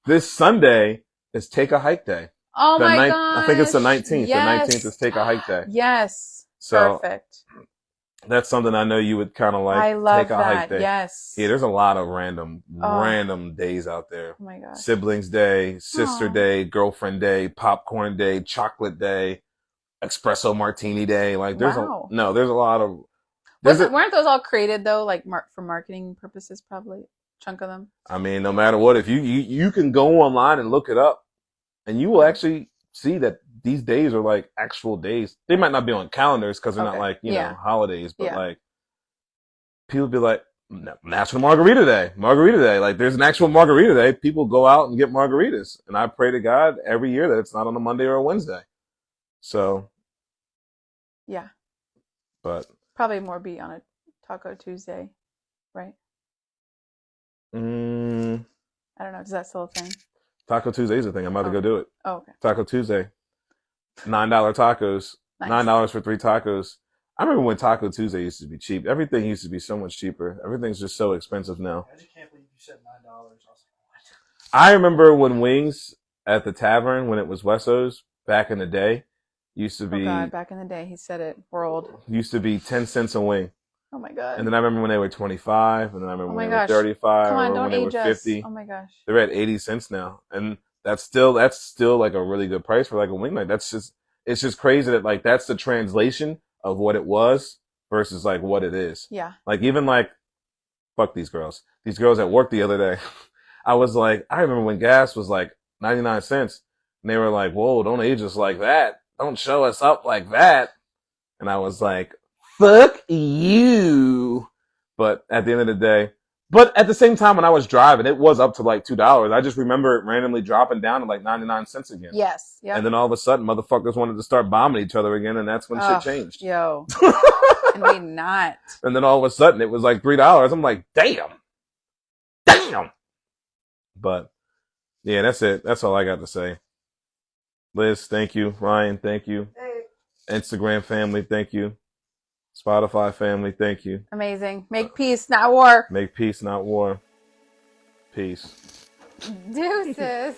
A: This Sunday is Take a Hike Day.
B: Oh my god!
A: I think it's the 19th.
B: Yes.
A: The 19th is Take a Hike Day.
B: Yes.
A: So,
B: perfect.
A: That's something I know you would kind of like.
B: I love
A: Take a hike day.
B: Yes.
A: Yeah, there's a lot of random days out there.
B: Oh my gosh.
A: Siblings Day, Sister Day, Girlfriend Day, Popcorn Day, Chocolate Day, Espresso Martini Day. Like there's a lot of.
B: Weren't those all created though, like for marketing purposes? Probably chunk of them.
A: I mean, no matter what, if you can go online and look it up, and you will actually see that these days are like actual days. They might not be on calendars because they're not like, you know, holidays, but like people be like, National Margarita Day. Like there's an actual Margarita Day. People go out and get margaritas. And I pray to God every year that it's not on a Monday or a Wednesday. So.
B: Yeah.
A: But.
B: Probably more be on a Taco Tuesday, right?
A: I don't
B: know. Is that still a thing?
A: Taco Tuesday is a thing. I'm about to go do it.
B: Oh, okay.
A: Taco Tuesday. $9 tacos. Nice. $9 for 3 tacos. I remember when Taco Tuesday used to be cheap. Everything used to be so much cheaper. Everything's just so expensive now.
C: I just can't believe you said $9. I was like, what?
A: I remember when wings at the tavern, when it was Wesso's, back in the day, used to be...
B: Oh, God, back in the day. He said it. We're old.
A: Used to be 10 cents a wing.
B: Oh, my God.
A: And then I remember when they were 25, and then I remember when they were 35,
B: Come on,
A: or when they were 50.
B: Us. Oh, my gosh.
A: They're at 80 cents now. And that's still like a really good price for like a wing. Like it's just crazy that like that's the translation of what it was versus like what it is.
B: Yeah.
A: Like even like, fuck these girls. These girls at work the other day, I was like, I remember when gas was like 99 cents and they were like, whoa, don't age us like that. Don't show us up like that. And I was like, fuck you. But at the end of the day, but at the same time, when I was driving, it was up to like $2. I just remember it randomly dropping down to like 99 cents again.
B: Yes. Yeah.
A: And then all of a sudden, motherfuckers wanted to start bombing each other again, and that's when shit changed.
B: Yo. And we not.
A: And then all of a sudden, it was like $3. I'm like, damn. But yeah, that's it. That's all I got to say. Liz, thank you. Ryan, thank you.
C: Hey.
A: Instagram family, thank you. Spotify family, thank you.
B: Amazing. Make peace, not war.
A: Make peace, not war. Peace.
B: Deuces.